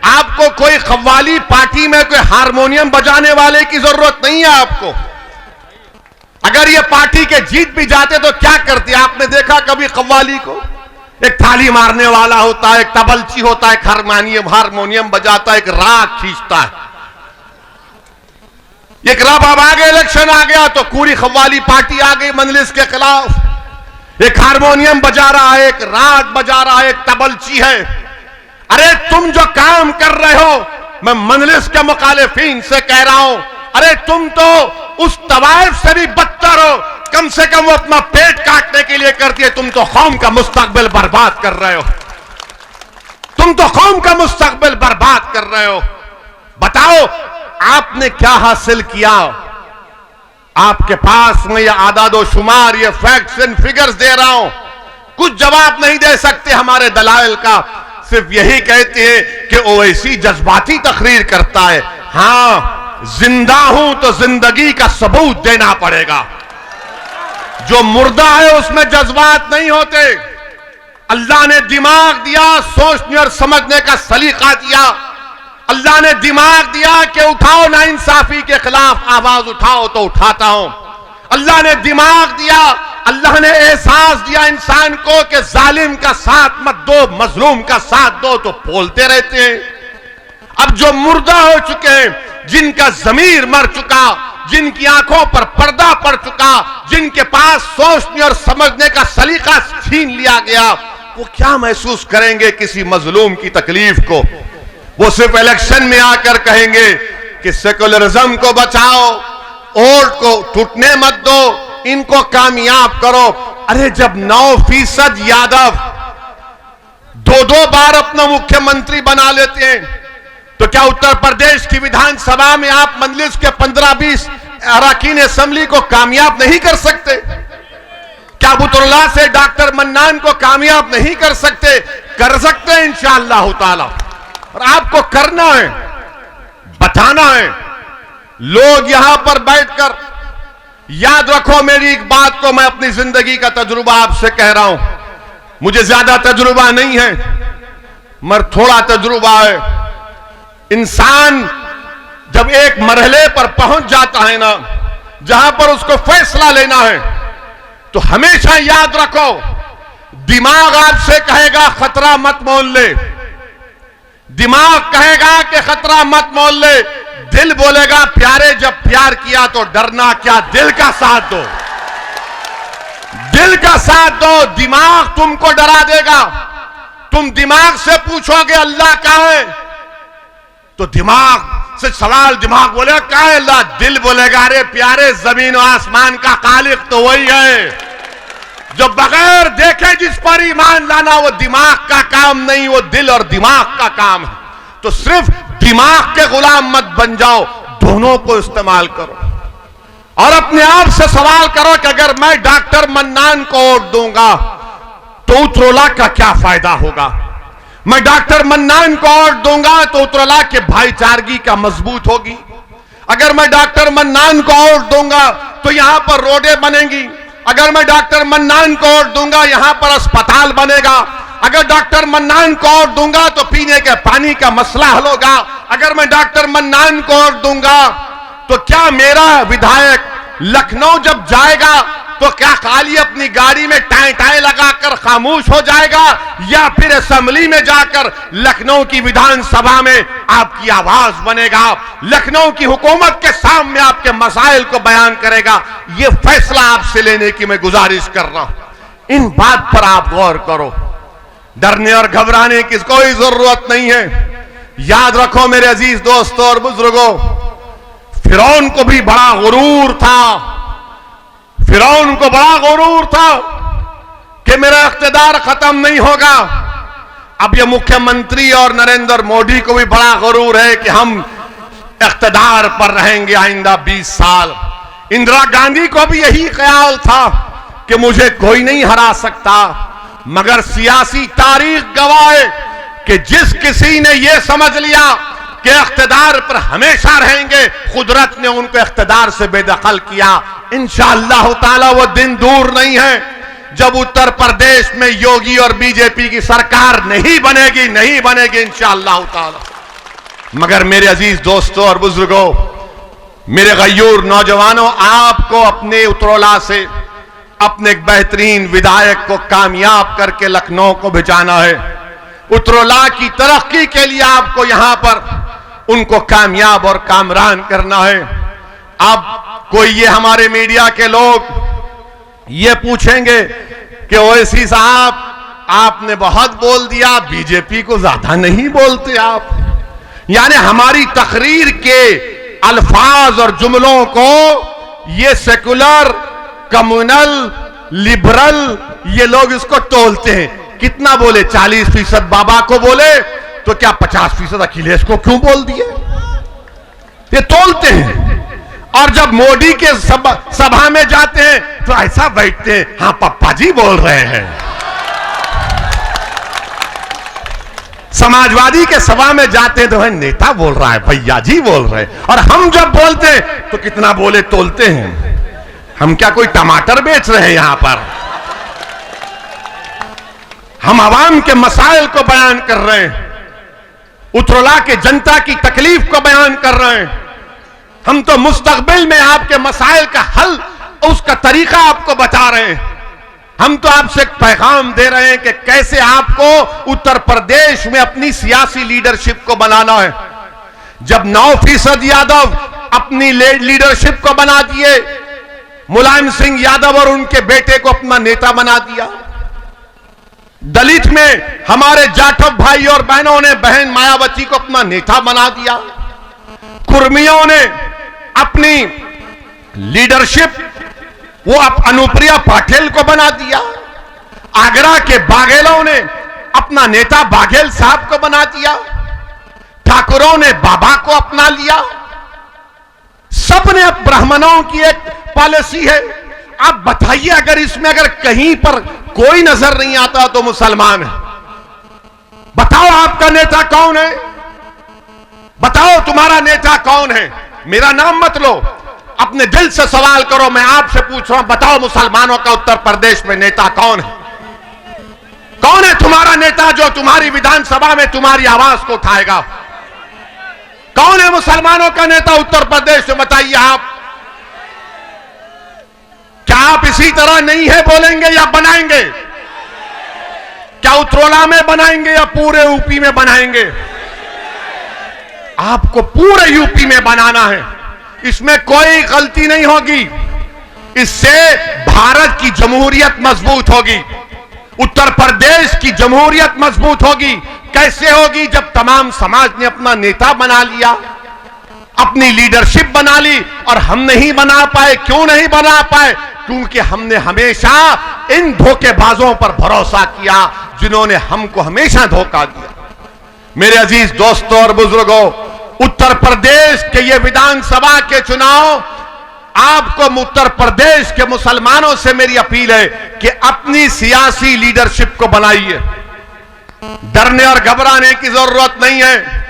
आपको कोई कव्वाली पार्टी में कोई हारमोनियम बजाने वाले की जरूरत नहीं है आपको। अगर ये पार्टी के जीत भी जाते तो क्या करते? आपने देखा कभी कव्वाली को? एक थाली मारने वाला होता है, एक तबलची होता है, एक हारमोनियम बजाता है, एक राग खींचता है। एक रब अब आ गए, इलेक्शन आ गया तो पूरी कव्वाली पार्टी आ गई मजलिस के खिलाफ। एक हारमोनियम बजा रहा है, एक राग बजा रहा है, एक तबलची है। अरे तुम जो काम कर रहे हो, मैं मजलिस के मुखालिफिन से कह रहा हूं, अरे तुम तो उस तवाइफ से भी बदतर हो। कम से कम वो अपना पेट काटने के लिए करती है, तुम तो कौम का मुस्तकबिल बर्बाद कर रहे हो। तुम तो कौम का मुस्तकबिल बर्बाद कर रहे हो। बताओ आपने क्या हासिल किया? आपके पास में ये आदादो शुमार, ये फैक्ट्स एंड फिगर्स दे रहा हूं, कुछ जवाब नहीं दे सकते हमारे दलाइल का। सिर्फ यही कहते हैं कि ओवैसी जज्बाती तकरीर करता है। हां, जिंदा हूं तो जिंदगी का सबूत देना पड़ेगा। जो मुर्दा है उसमें जज्बात नहीं होते। अल्लाह ने दिमाग दिया, सोचने और समझने का सलीका दिया। अल्लाह ने दिमाग दिया कि उठाओ ना इंसाफी के खिलाफ आवाज उठाओ तो उठाता हूं। अल्लाह ने दिमाग दिया, अल्लाह ने एहसास दिया इंसान को कि जालिम का साथ मत दो, मजलूम का साथ दो, तो बोलते रहते हैं। अब जो मुर्दा हो चुके हैं, जिनका जमीर मर चुका, जिनकी आंखों पर पर्दा पड़ चुका, जिनके पास सोचने और समझने का सलीका छीन लिया गया, वो क्या महसूस करेंगे किसी मजलूम की तकलीफ को? वो सिर्फ इलेक्शन में आकर कहेंगे कि सेकुलरिज्म को बचाओ, वोट को टूटने मत दो, इनको कामयाब करो। अरे जब 9% यादव 2-2 बार अपना मुख्यमंत्री बना लेते हैं, तो क्या उत्तर प्रदेश की विधानसभा में आप मजलिस के 15-20 अरकान असेंबली को कामयाब नहीं कर सकते? क्या बुतुल्लाह से डॉक्टर मन्नान को कामयाब नहीं कर सकते? कर सकते हैं इंशाअल्लाह ताला। और आपको करना है, बताना है। लोग यहां पर बैठकर, याद रखो मेरी एक बात को, मैं अपनी जिंदगी का तजुर्बा आपसे कह रहा हूं। मुझे ज्यादा तजुर्बा नहीं है, मगर थोड़ा तजुर्बा है। इंसान जब एक मरहले पर पहुंच जाता है ना, जहां पर उसको फैसला लेना है, तो हमेशा याद रखो, दिमाग आपसे कहेगा खतरा मत मोल ले। दिमाग कहेगा कि खतरा मत मोल ले। दिल बोलेगा प्यारे जब प्यार किया तो डरना क्या, दिल का साथ दो, दिल का साथ दो। दिमाग तुमको डरा देगा। तुम दिमाग से पूछोगे अल्लाह कहां है, तो दिमाग से सवाल, दिमाग बोलेगा कहां है अल्लाह? दिल बोलेगा अरे प्यारे जमीन और आसमान का खालिक तो वही है। जो बगैर देखे जिस पर ईमान लाना, वो दिमाग का काम नहीं, वो दिल और दिमाग का काम है। तो सिर्फ दिमाग के गुलाम मत बन जाओ, दोनों को इस्तेमाल करो। और अपने आप से सवाल करो कि अगर मैं डॉक्टर मन्नान को वोट दूंगा तो उत्तरोला का क्या फायदा होगा? मैं डॉक्टर मन्नान को वोट दूंगा तो उत्तरोला के भाईचारगी का मजबूत होगी। अगर मैं डॉक्टर मन्नान को वोट दूंगा तो यहां पर रोडें बनेंगी। अगर मैं डॉक्टर मन्नान को वोट दूंगा यहां पर अस्पताल बनेगा। अगर डॉक्टर मन्नान को वोट दूंगा तो पीने के पानी का मसला हल होगा। अगर मैं डॉक्टर मन्नान को वोट दूंगा तो क्या मेरा विधायक लखनऊ जब जाएगा तो क्या खाली अपनी गाड़ी में टाई टाई लगाकर खामोश हो जाएगा, या फिर असेंबली में जाकर लखनऊ की विधानसभा में आपकी आवाज बनेगा, लखनऊ की हुकूमत के सामने आपके मसाइल को बयान करेगा? यह फैसला आपसे लेने की मैं गुजारिश कर रहा हूं। इन बात पर आप गौर करो। डरने और घबराने की कोई जरूरत नहीं है। याद रखो मेरे अजीज दोस्तों और बुजुर्गों, फिरौन को भी बड़ा गुरूर था। फिरौन को बड़ा गुरूर था कि मेरा इख्तिदार खत्म नहीं होगा। अब ये मुख्यमंत्री और नरेंद्र मोदी को भी बड़ा गुरूर है कि हम इख्तिदार पर रहेंगे आइंदा 20 साल। इंदिरा गांधी को भी यही ख्याल था कि मुझे कोई नहीं हरा सकता, मगर सियासी तारीख गवाह है कि जिस किसी ने यह समझ लिया कि इख्तिदार पर हमेशा रहेंगे, कुदरत ने उनको इख्तिदार से बेदखल किया। इंशाअल्लाह ताला वो दिन दूर नहीं है जब उत्तर प्रदेश में योगी और बीजेपी की सरकार नहीं बनेगी इंशाअल्लाह ताला। मगर मेरे अजीज दोस्तों और बुजुर्गों, मेरे गयूर नौजवानों, आपको अपने उतरौला से अपने एक बेहतरीन विधायक को कामयाब करके लखनऊ को भिजाना है। उतरौला की तरक्की के लिए आपको यहां पर उनको कामयाब और कामरान करना है। अब कोई ये हमारे मीडिया के लोग ये पूछेंगे कि ओवैसी साहब, आपने बहुत बोल दिया, बीजेपी को ज्यादा नहीं बोलते आप। यानी हमारी तकरीर के अल्फाज और जुमलों को ये सेकुलर, कम्युनल, लिबरल ये लोग इसको तोलते हैं। कितना बोले? 40% बाबा को बोले तो क्या 50% अखिलेश को क्यों बोल दिए? ये तोलते हैं। और जब मोदी के सभा में जाते हैं तो ऐसा बैठते हैं, हाँ पप्पा जी बोल रहे हैं। समाजवादी के सभा में जाते हैं तो है नेता बोल रहा है, भैया जी बोल रहे हैं। और हम जब बोलते हैं तो कितना बोले तोलते हैं। हम क्या कोई टमाटर बेच रहे हैं यहां पर? हम आवाम के मसाइल को बयान कर रहे हैं, उतरौला के जनता की तकलीफ को बयान कर रहे हैं। हम तो मुस्तकबिल में आपके मसाइल का हल, उसका तरीका आपको बता रहे हैं। हम तो आपसे एक पैगाम दे रहे हैं कि कैसे आपको उत्तर प्रदेश में अपनी सियासी लीडरशिप को बनाना है। जब 9% यादव अपनी लीडरशिप को बना दिए, मुलायम सिंह यादव और उनके बेटे को अपना नेता बना दिया। दलित में हमारे जाटव भाई और बहनों ने बहन मायावती को अपना नेता बना दिया। कुर्मियों ने अपनी लीडरशिप वो अनुप्रिया पाटिल को बना दिया। आगरा के बाघेलों ने अपना नेता बाघेल साहब को बना दिया। ठाकुरों ने बाबा को अपना लिया। सबने अब ब्राह्मणों की एक पॉलिसी है। आप बताइए, अगर इसमें अगर कहीं पर कोई नजर नहीं आता तो मुसलमान है। बताओ आपका नेता कौन है? बताओ तुम्हारा नेता कौन है? मेरा नाम मत लो, अपने दिल से सवाल करो। मैं आपसे पूछ रहा हूं, बताओ मुसलमानों का उत्तर प्रदेश में नेता कौन है? कौन है तुम्हारा नेता जो तुम्हारी विधानसभा में तुम्हारी आवाज को उठाएगा? कौन है मुसलमानों का नेता उत्तर प्रदेश में? बताइए आप। क्या आप इसी तरह नहीं है बोलेंगे या बनाएंगे? क्या उतरौला में बनाएंगे या पूरे यूपी में बनाएंगे? आपको पूरे यूपी में बनाना है। इसमें कोई गलती नहीं होगी। इससे भारत की जमहूरियत मजबूत होगी, उत्तर प्रदेश की जमहूरियत मजबूत होगी। कैसे होगी? जब तमाम समाज ने अपना नेता बना लिया, अपनी लीडरशिप बना ली। और हम नहीं बना पाए। क्यों नहीं बना पाए? क्योंकि हमने हमेशा इन धोखेबाजों पर भरोसा किया जिन्होंने हमको हमेशा धोखा दिया। मेरे अजीज दोस्तों और बुजुर्गों, उत्तर प्रदेश के ये विधानसभा के चुनाव, आपको उत्तर प्रदेश के मुसलमानों से मेरी अपील है कि अपनी सियासी लीडरशिप को बनाइए। डरने और घबराने की जरूरत नहीं है।